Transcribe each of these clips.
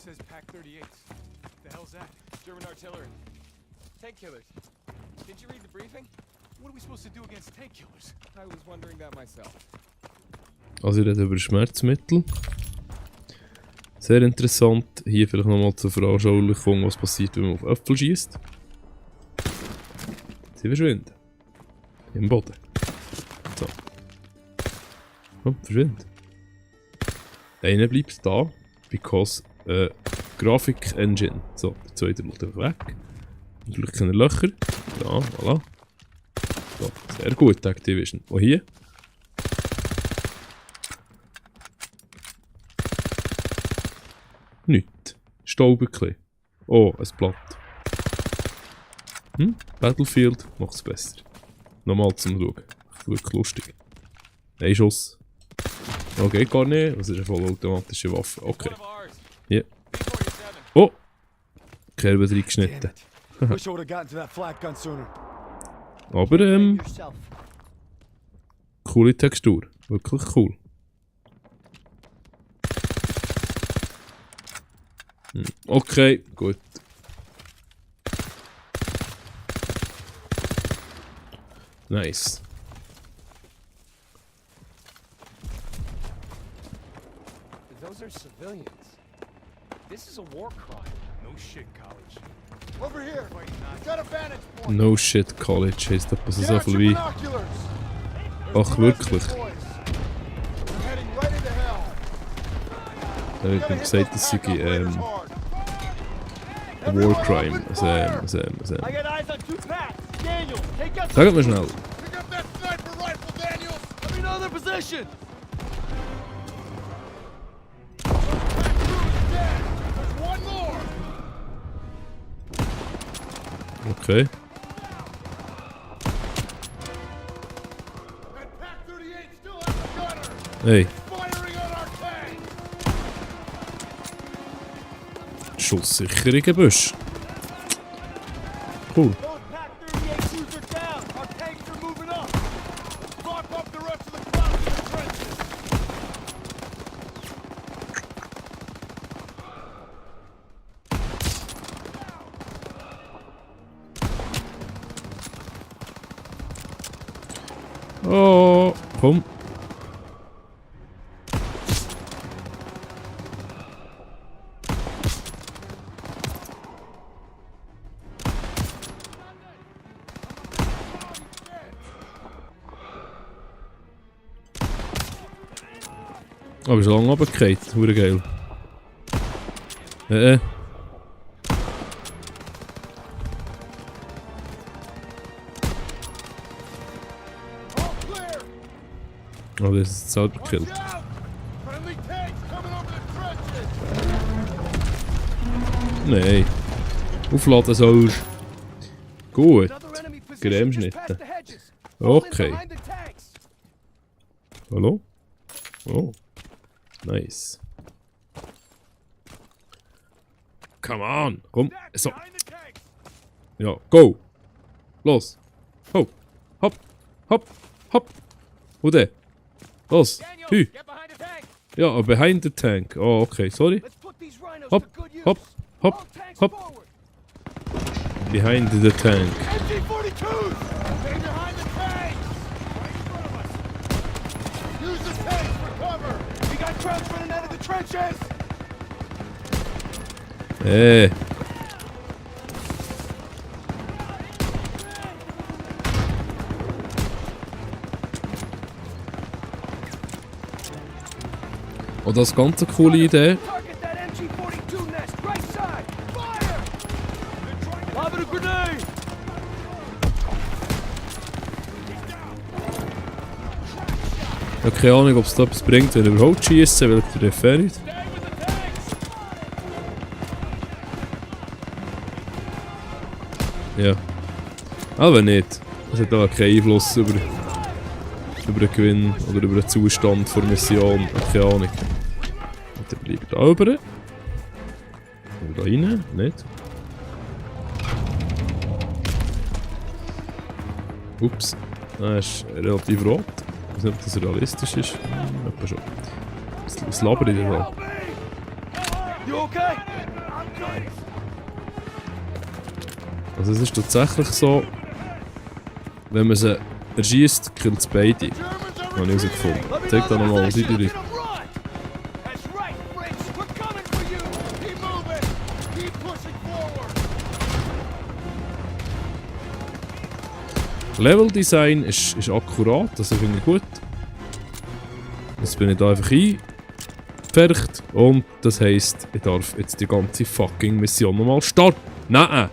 says Pack 38. The hell's that? German artillery. Tank killers. Did you read the briefing? What are we supposed to do against tank killers? I was wondering that myself. Also ich rede über Schmerzmittel. Sehr interessant. Hier vielleicht nochmal zur Veranschaulichung, was passiert, wenn man auf Äpfel schießt. Sie verschwinden. Im Boden. So. Oh, verschwindet. Einer bleibt da, because Grafik Engine. So, der zweite macht einfach weg. Natürlich keine Löcher. Ja, voilà. So, sehr gut, Activision. Und hier? Nichts. Staubekli. Oh, ein Blatt. Battlefield macht es besser. Nochmal zum Schauen. Wirklich lustig. Ein Schuss. Oh, geht gar nicht. Das ist eine vollautomatische Waffe. Okay. Ja. Oh! Kerbe reingeschnitten. Wish I would have gotten to that flak gun sooner. Aber, coole Textur. Wirklich cool. Okay, gut. Nice. Those are civilians. This is a war crime. No shit, college. Over here. Got a vantage point. No shit, College heisst etwas Get so out viel your wie. binoculars. Ach, wirklich? We're heading right into hell. Da wird mir gesagt, das sei Operators hard. ein War Crime. I Also, got eyes on two packs. Daniel, take out. Sagt mir schnell. Pick up that sniper rifle, Daniels. Let me know their position. There's one more. Okay. And Pack 38 still has a gunner. Hey, Firing on our tank. Schusssicherung im Busch. Cool. Those Pack 38 crews are down. Our tanks are moving up. Lock up the rest of the crowd in the trenches. Oh, komm. Aber ist lange runtergefallen. Hure geil. All clear. Oh, das ist selber gekillt. Watch out. Friendly tanks coming over the trenches. Nein. Aufladen sollst. Gut. Another enemy position just Cremeschnitte. past the hedges. Okay. Behind the tanks. Hallo? Oh. Nice. Come on. Komm. So. Behind the tanks. Ja, go. Los. Hopp. Hopp. Hopp. Hopp. Wo denn? Los. Daniel, Hü. get behind the tank. Ja, behind the tank. Oh, okay. Sorry. Let's put these rhinos Hopp. to good use. Hopp. All Hopp. tanks Hopp. forward. Behind the tank. MG-42s. Stay behind the tanks. Right in front of us. Use the tanks for cover. We got Krauts running out of the trenches. Oh, das ist ganz eine coole Idee. Target that MG-42 nest, right side. Fire! Lob it a grenade. Ich habe keine Ahnung, ob es da etwas bringt, wenn ich überhaupt schieße, weil ich treffe nicht. Stay with the tanks. Ja. Aber nicht. Das hat auch keinen Einfluss über den Gewinn oder über den Zustand der Mission. Keine Ahnung. Und dann bleibt da oben. Oder da rein? Nicht. Ups. Das ist relativ rot. Ich weiß nicht, ob das realistisch ist. Etwa schon. Was labere ich denn da? You okay? Also es ist tatsächlich so, wenn man sie erschießt, killt es beide. Germans are Habe ich herausgefunden. Let me Zeig da know nochmal, the was ich section. durch. Get 'em run. That's right, Fritz. We're coming for you. Keep moving! Keep pushing forward! Leveldesign ist akkurat, das finde ich gut. Jetzt bin ich da einfach eingepfercht und das heisst, ich darf jetzt die ganze fucking Mission nochmal starten. Nein!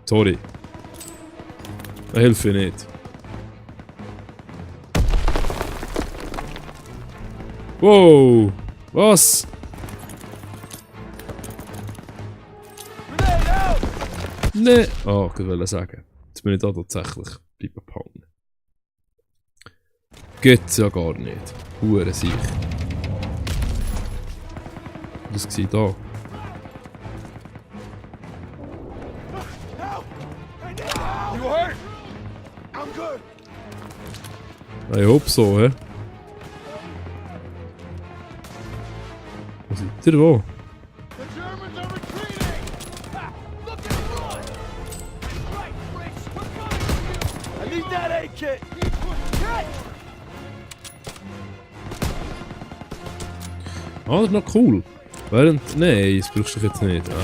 Sorry. Da helfe ich nicht. Wow! Was? Grenade out. Ne! Ah, ich wollte sagen. Jetzt bin ich da tatsächlich bleiben behalten. Geht's ja gar nicht. Hure sich. Was war da? Help. I need help. You hurt? I'm good. Ich hoffe so, hä? Wo seid ihr wo? The Germans are retreating! Ha, look at him run. That's right, Fritz. We're coming for you. I need that aid kit. Keep pushing Hit. Ah, das ist noch cool. Während... Nein, das brauchst du jetzt nicht. Ja.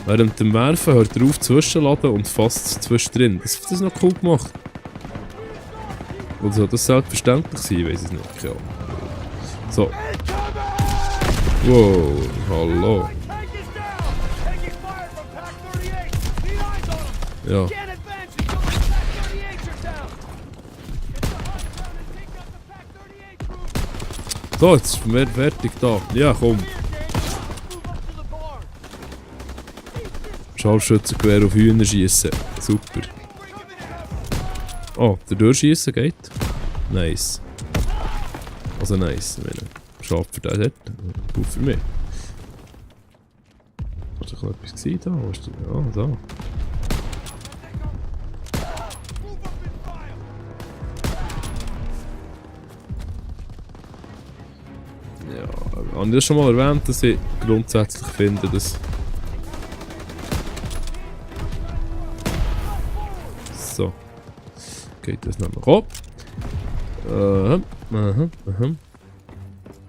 Während dem Werfen hört er auf zwischenladen und fasst es zwischendrin. Das ist noch cool gemacht. Oder soll das selbstverständlich sein? Ich weiß es nicht. Ja. So. Wow, hallo. Tank is down. Taking fire from Pack 38. Need eyes on him. Ja. Can't advance until the Pack 38s are down. Get the hunt down and take out the Pack 38 group. So, jetzt ist wir fertig da. Ja, komm. Here, Daniel. Move up to the barn. Scharfschützengewehr auf Hühner schießen. Super. Bring him in. Oh, der Durchschießen geht. Nice. Also nice, ich meine. Schaf für den dort. Gut für mich. Hast du noch etwas gesehen da? Wo ist der? Ja, da. Move up and fire. Ja, habe ich das schon mal erwähnt, dass ich grundsätzlich finde, dass... So. Geht das noch ab?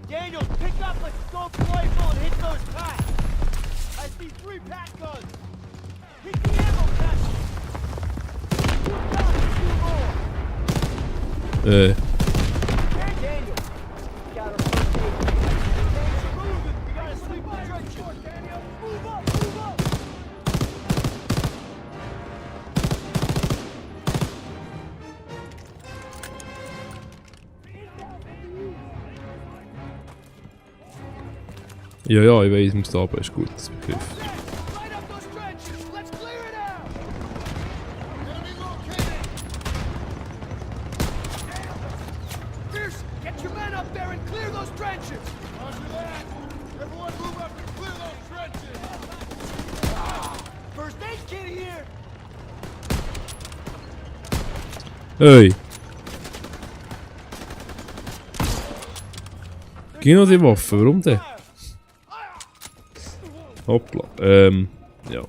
Daniel, pick up a scope rifle and hit those packs. I see 3 pack guns. Hit the ammo caches. Shoot down a few more. Äh, Hey, Daniel. Got a first aid kit. Things are moving. We gotta sweep the trenches. Daniel, move up, move up. ja, ja, ich weiß, ich muss da runter, ist gut, das Begriff. Light up those trenches. Let's clear it out. Enemy located! Pierce, get your men up there and clear those trenches. Roger that! Everyone move up and clear those trenches! First aid kit here. Hey! Geh noch die Waffe, warum denn? Hoppla, ja.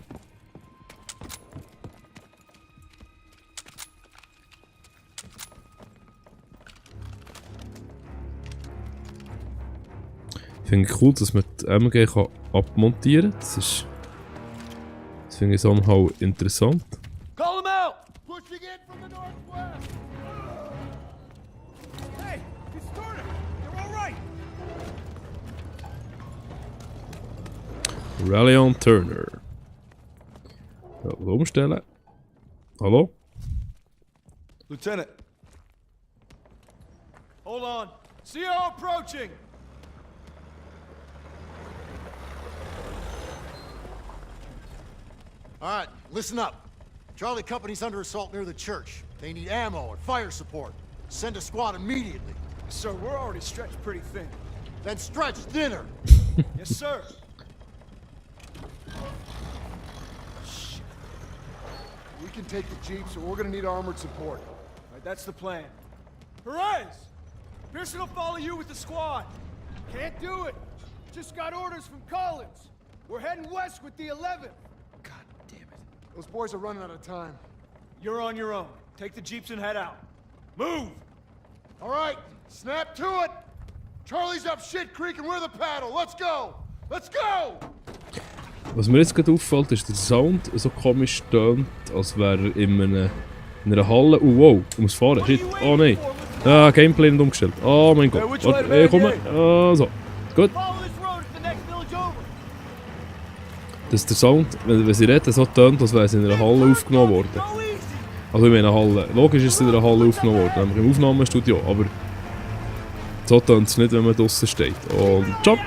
Ich finde es cool, dass man die MG kann abmontieren kann. Das finde ich somehow interessant. Call him out. Pushing in from the northwest! Hey, it's Turner. You're all right. Rallion Turner. Ja, umstellen. Hallo? Lieutenant. Hold on. CO approaching. All right, listen up. Charlie Company's under assault near the church. They need ammo and fire support. Send a squad immediately. Sir, we're already stretched pretty thin. Then stretch thinner. Yes, sir. We can take the jeep, so we're gonna need armored support. All right, that's the plan. Perez! Pearson will follow you with the squad. Can't do it. Just got orders from Collins. We're heading west with the 11th. God damn it. Those boys are running out of time. You're on your own. Take the jeeps and head out. Move! All right, snap to it. Charlie's up Shit Creek and we're the paddle. Let's go! Let's go! Was mir jetzt gerade auffällt, ist, dass der Sound so komisch tönt, als wäre er in einer Halle. Oh wow, ich muss fahren. Shit. Oh nein. Ah, Gameplay nicht umgestellt. Oh mein Gott. Warte, komm. So. Gut. Follow this road to the next village over. Dass der Sound, wenn sie reden, so tönt, als wäre es in einer Halle aufgenommen worden. Go easy. Also in einer Halle. Logisch ist es in einer Halle aufgenommen worden, nämlich im Aufnahmestudio, aber so tönt es nicht, wenn man draussen steht. Und Jump!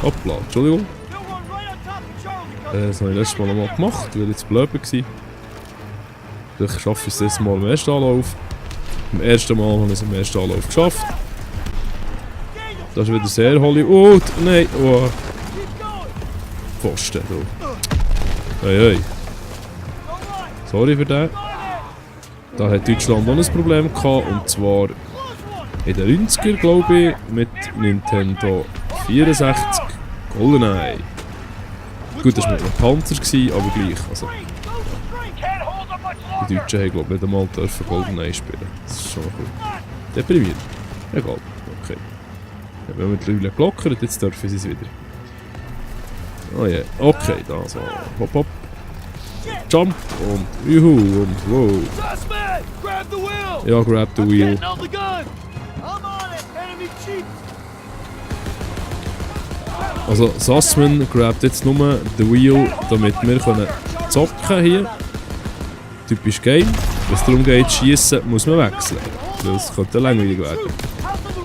Hoppla, Entschuldigung. They'll run right on top of Charlie. Das habe ich letztes Mal noch mal gemacht, weil ich zu blöd war. Vielleicht schaffe ich es dieses Mal im ersten Anlauf. Im ersten Mal habe ich es im ersten Anlauf geschafft. Das ist wieder sehr Hollywood. Nein, oh. Keep going. Pfosten, du. Hey, hey. Go right. Sorry für den. Go ahead. Da hat Deutschland noch ein Problem gehabt, und zwar Close one. in den 90er, glaube ich, mit Nintendo 64 GoldenEye. Gut, das war mit einem Panzer, aber gleich. Also, Straight. Go straight. Can't hold up much die longer. Deutschen haben, glaube ich, nicht einmal dürfen GoldenEye spielen. Das ist schon cool. Deprimierend. Egal. Okay. Ja, wir haben mittlerweile gelockert, jetzt dürfen sie es wieder. Oh ja. Yeah. Okay, da so. Hopp, hopp. Jump und juhu und wow. Suspect. Grab the wheel. Ja, grab the wheel. Getting on the gun. I'm on it. Enemy chief. Also Sussman grabt jetzt nur den Wheel, damit wir können zocken hier. Typisch Game. Wenn es darum geht, schießen, muss man wechseln. Weil es könnte langweilig werden.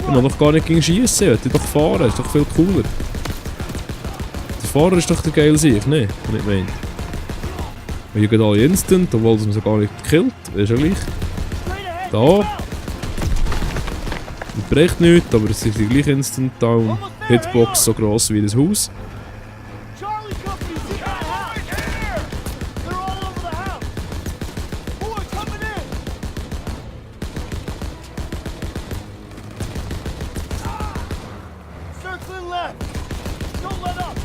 Ich will doch gar nicht gegen schießen, ich will doch fahren, ist doch viel cooler. Der Fahrer ist doch der geile Sieg, ne? Wenn ich meine. Und hier geht alle instant, obwohl es mir so gar nicht gekillt, ist ja gleich. Da. Es bricht nichts, aber es ist gleich instant down. Hitbox so gross wie das Haus. Charlie Company, see that house? They're all over the house. Boy, coming in. Circling left. Don't let up.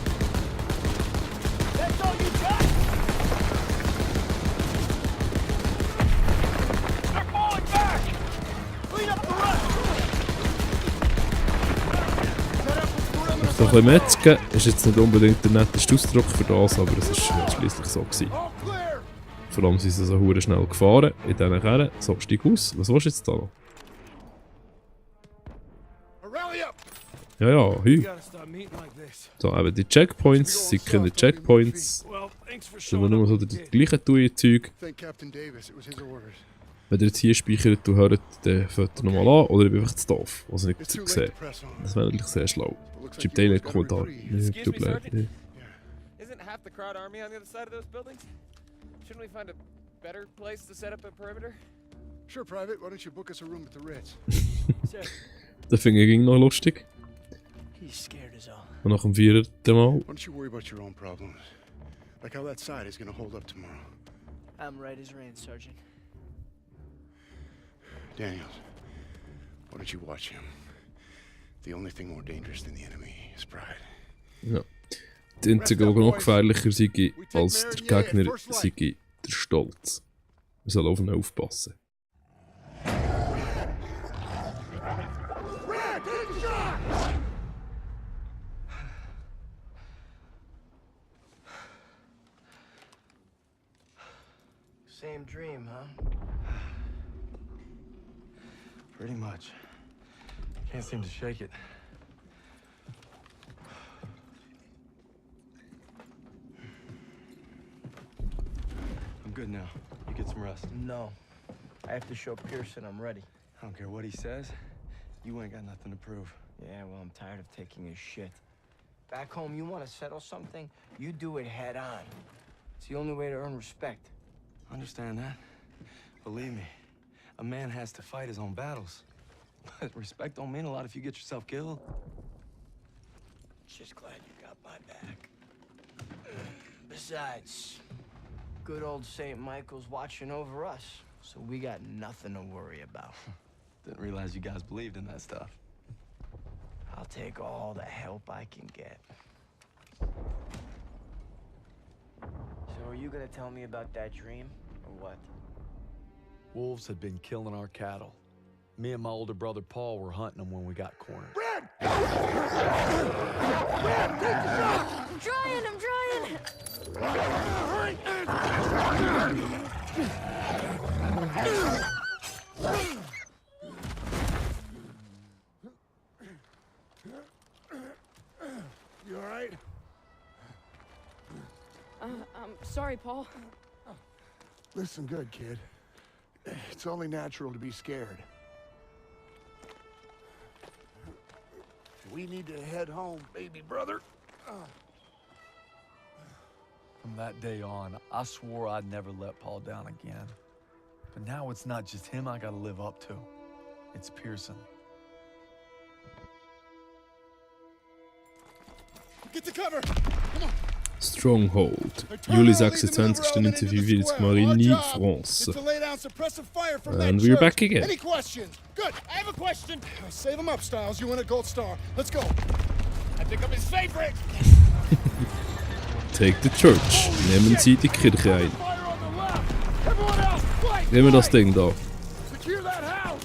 That's all you got? They're falling back. Clean up the rest. So ein bisschen Metzgen ist jetzt nicht unbedingt der netteste Ausdruck für das, aber es ist schliesslich so gewesen. All clear! Vor allem sind sie so hure schnell gefahren in diesen Kerren. So, steig aus. Was willst du jetzt da noch? Rally up! Ja, ja, hü. Gotta stop meeting like this. So, eben die Checkpoints sind keine Checkpoints. Well, thanks for Sondern showing nur up. so die gleichen Zeug. Thank Captain Davis, it was his orders. Wenn ihr jetzt hier speichert und hört, dann fängt ihr nochmal an. Oder ich bin einfach zu doof, was ich It's too nicht late sehe. to press on. Das wäre natürlich sehr schlau. It looks Schreibt like einen you boys gotta Kommentar. agree. Nee, Excuse tut me, mir leid. Sergeant? Nee. Isn't half the crowd army on the other side of those buildings? Shouldn't we find a better place to set up a perimeter? Sure, Private, why don't you book us a room at the Ritz? Sure. Der Finger ging noch lustig. He's scared as all. Und nach dem vierten Mal. Why don't you worry about your own problems? Like how that side is gonna hold up tomorrow. I'm right as rain, Sergeant. Daniels, why don't you watch him? The only thing more dangerous than the enemy is pride. Ja. Das Einzige, was noch gefährlicher sei als der Gegner, sei der Stolz. Wir sollen auf ihn aufpassen. Same dream, huh? Pretty much. Can't seem to shake it. I'm good now. You get some rest. No. I have to show Pearson I'm ready. I don't care what he says. You ain't got nothing to prove. Yeah, well, I'm tired of taking his shit. Back home, you want to settle something, you do it head on. It's the only way to earn respect. Understand that? Believe me, a man has to fight his own battles. But respect don't mean a lot if you get yourself killed. Just glad you got my back. Besides, good old St. Michael's watching over us, so we got nothing to worry about. Didn't realize you guys believed in that stuff. I'll take all the help I can get. So are you gonna tell me about that dream, or what? Wolves had been killing our cattle. Me and my older brother Paul were hunting them when we got cornered. I'm trying. You all right? I'm sorry, Paul. Listen good, kid. It's only natural to be scared. We need to head home, baby brother. From that day on, I swore I'd never let Paul down again. But now it's not just him I gotta live up to. It's Pearson. Get to cover! Stronghold. Juli 26. 1945 Marigny, France. And we're back again. Any questions? Good. I have a question. Save them up, Styles. You win a gold star. Let's go. I think I'm his favorite. Take the church. Nehmen Sie die Kirche ein. Nehmen wir das Ding da. Secure that house.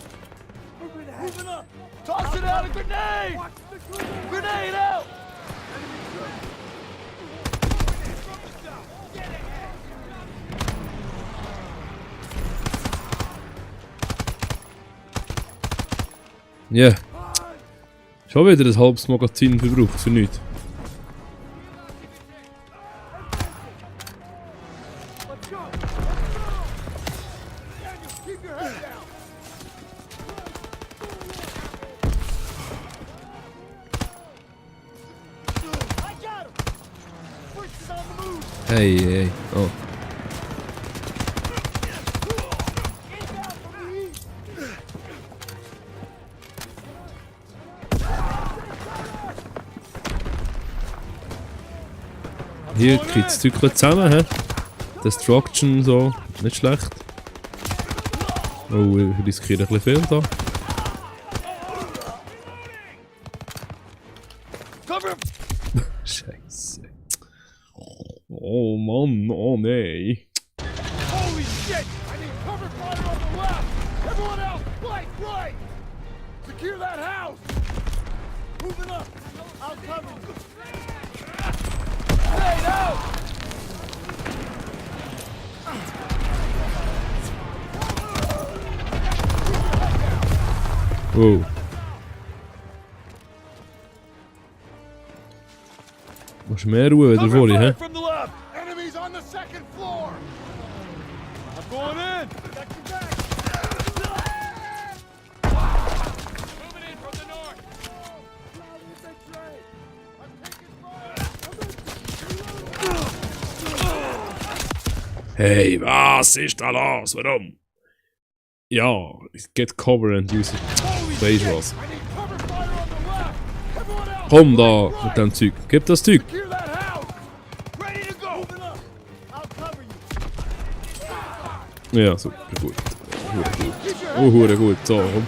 Moving up. Toss it out, a grenade. Grenade out. Ja. Yeah. Schon wieder ein halbes Magazin verbraucht für nichts. Hey, hey, oh. Hier kriegt das Zeug zusammen, hä? Destruction so, nicht schlecht. Oh, ich riskiere ein bisschen viel da. Scheiße. Oh Mann, oh nein. Holy shit! I need cover fire on the left. Everyone else, fight right. Secure that house. Moving up. I'll cover you. Grenade out. Wow. Musst mehr Ruhe wieder vorhin, hä? From the left. Enemies on the second floor. I'm going in. Back to back. Moving in from the north. Hey, was ist da los? Warum? Ja, get cover and use it. Weisst du was? I need cover fire on the left. Everyone else, Komm da mit dem Zeug. Gib das Zeug. secure that house. Ready to go. Moving up. I'll cover you. Ja, super, gut. Hure gut. Oh, hure gut. So, komm.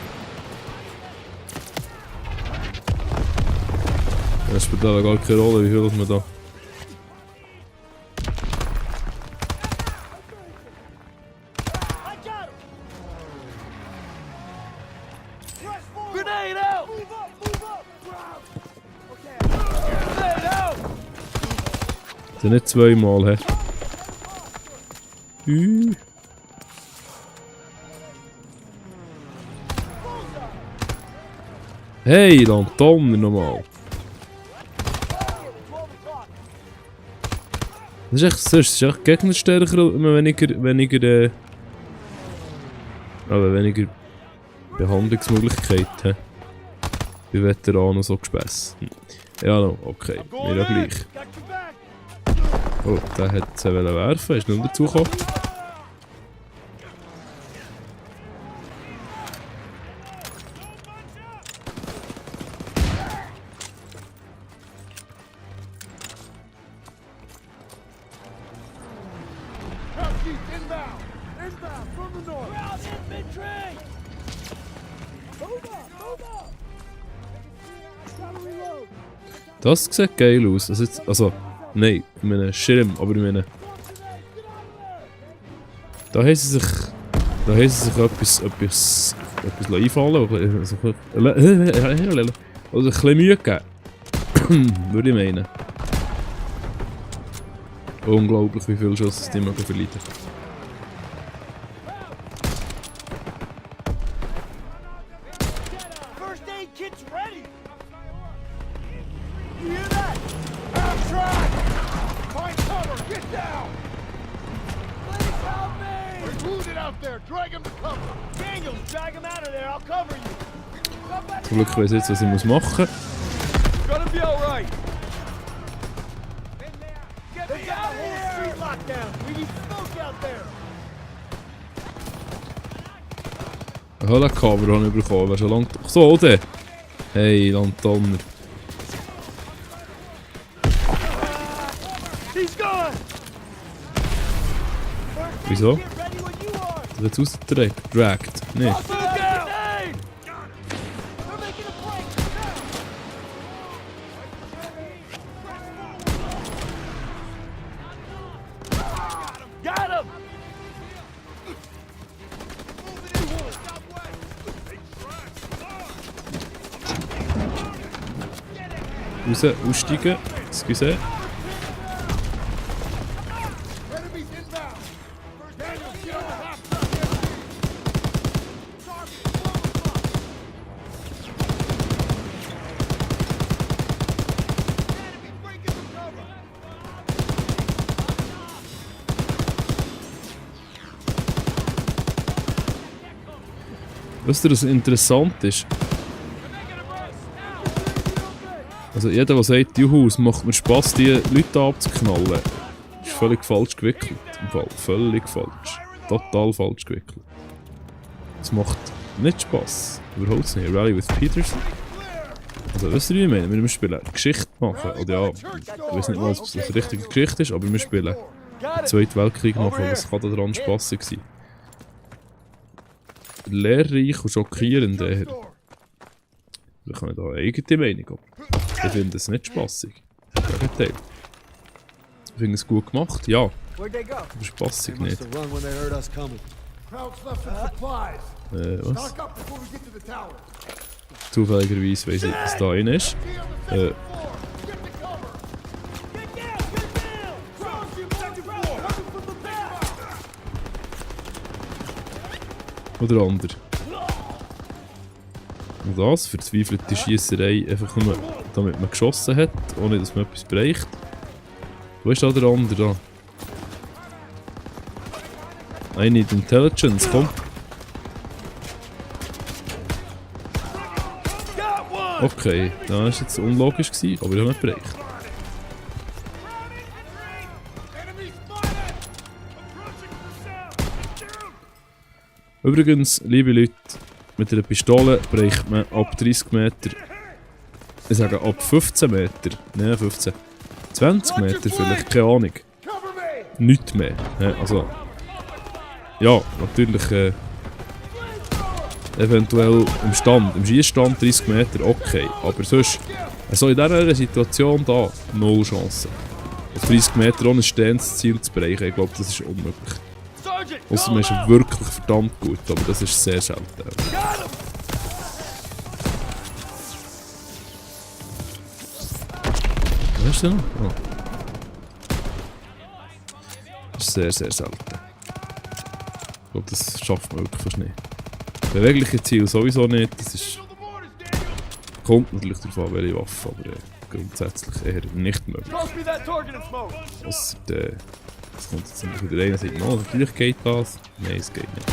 Das spielt aber gar keine Rolle, wie viel wir da. I got him. Press forward. Grenade out. Move up. Move up. Okay. Grenade out. Das sind nicht zweimal, hä? Hey, Lampen nochmal. Das ist echt Gegner stärker, weniger aber weniger Behandlungsmöglichkeiten. Bei Veteranen so Gespäss. Ja, no, okay, mir auch gleich. Got your back. Oh, der hat es werfen, ist nicht dazu gekommen. House chief inbound. Inbound from the north. Ground infantry. Move up. Move up. Das sieht geil aus. Also, nein, ich meine Schirm, aber ich meine... Da haben sie sich etwas einfallen lassen. Also ein bisschen Mühe gegeben. Würde ich meinen. Unglaublich, wie viel Schuss die mögen verleiden. First aid kit's ready. You hear that? I'm trying. Find cover! Get down! Please help me. There's wounded out there! Drag him to cover! Daniels, drag him out of there. I'll cover you. Zum Glück weiss ich jetzt, was ich machen muss. Gonna be alright. They got a whole street locked down. We need smoke out there. Ein Höhlencover habe ich bekommen. Wäre schon lange... So, oder? Hey, Lantonner. He's gone. Wieso? Get ready when you are. Das wird rausgedragt. Nee. Look out! They're making a break. Got him. Raus, aussteigen. Excuse. Enemies inbound! Daniels, get on the half Was das interessant ist. Also jeder, der sagt, juhu, es macht mir Spass, die Leute abzuknallen, ist völlig falsch gewickelt. Im Fall. Völlig falsch. Total falsch gewickelt. Es macht nicht Spass. Überhaupt nicht. Rally with Peters. Also wisst ihr, wie ich meine? Wir spielen eine Geschichte machen. Oder ja, ich weiß nicht mal, ob es eine richtige Geschichte ist, aber wir spielen den Zweiten Weltkrieg machen. Was kann daran spassig sein? Lehrreich und schockierend eher. Ich habe da eine eigene Meinung, aber ich finde es nicht spassig. Im Gegenteil. Ich finde es gut gemacht, ja. Aber spassig nicht. Krauts left some supplies. Was? Stock up before we get to the tower. Zufälligerweise weiss ich, dass da einer ist. Get to cover! Get down. Charge you, coming from the back. Oder andere. Und das, verzweifelte Schiesserei, einfach nur damit man geschossen hat, ohne dass man etwas bereicht. Wo ist da der andere da? I need intelligence, komm. Okay, das war jetzt unlogisch, aber ich habe nicht bereicht. Übrigens, liebe Leute, mit einer Pistole bereicht man ab 30 Meter, ich sage ab 15 Meter, nein 15, 20 Meter vielleicht, keine Ahnung, nichts mehr. Also, ja, natürlich eventuell im Schießstand 30 Meter, okay, aber sonst, also in dieser Situation da, null Chance. Auf 30 Meter ohne stehendes Ziel zu bereichen, ich glaube, das ist unmöglich. Ausser man ist wirklich verdammt gut, aber das ist sehr selten. Was ist denn noch? Oh. Das ist sehr, sehr selten. Ich glaube, das schafft man wirklich fast nicht. Bewegliche Ziele sowieso nicht, das ist... Kommt natürlich darauf an, welche Waffe, aber grundsätzlich eher nicht möglich. Ausser das kommt jetzt von der einen Seite noch, natürlich geht das. Nein, es geht nicht.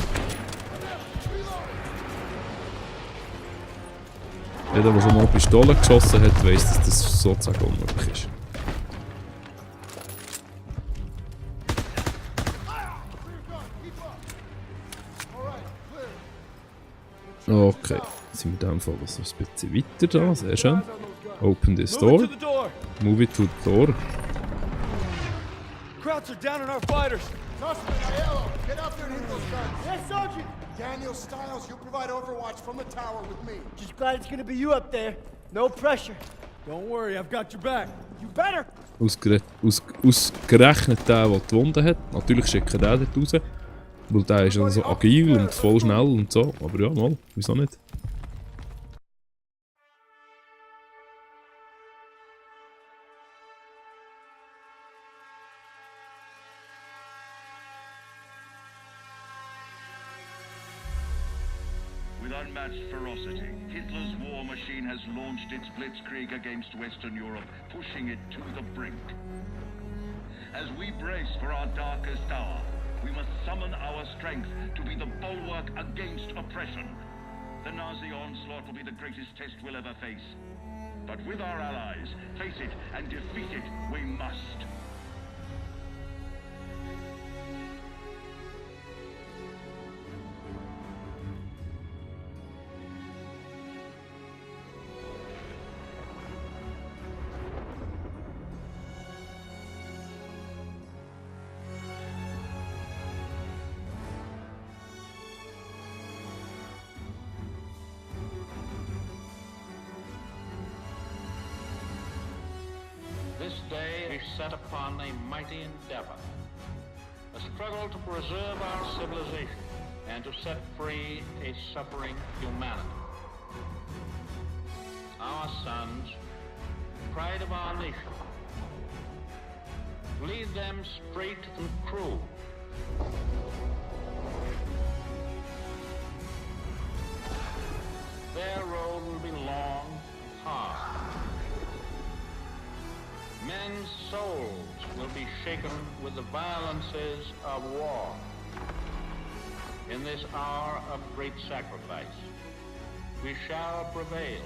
Jeder, der schon mal Pistole geschossen hat, weiss, dass das sozusagen unmöglich ist. Okay, jetzt sind wir in dem Fall also ein bisschen weiter da, sehr schön. Open this door. Move it to the door. Krauts are down on our fighters. Zussman, Aiello, get out there and hit those guns. Yes, Sergeant. Daniel Stiles, you provide overwatch from the tower with me. Just glad it's gonna be you up there. No pressure. Don't worry, I've got your back. You better! Ausgerechnet der die Wunde hat. Natürlich schicken der dort raus. Weil der ist dann so agil und voll schnell und so. Aber ja, mal, wieso nicht? With unmatched ferocity, Hitler's war machine has launched its blitzkrieg against Western Europe, pushing it to the brink. As we brace for our darkest hour, we must summon our strength to be the bulwark against oppression. The Nazi onslaught will be the greatest test we'll ever face. But with our allies, face it and defeat it we must. This day is set upon a mighty endeavor, a struggle to preserve our civilization and to set free a suffering humanity. Our sons, pride of our nation, lead them straight and true. Their road will be long and hard. Men's souls will be shaken with the violences of war. In this hour of great sacrifice, we shall prevail.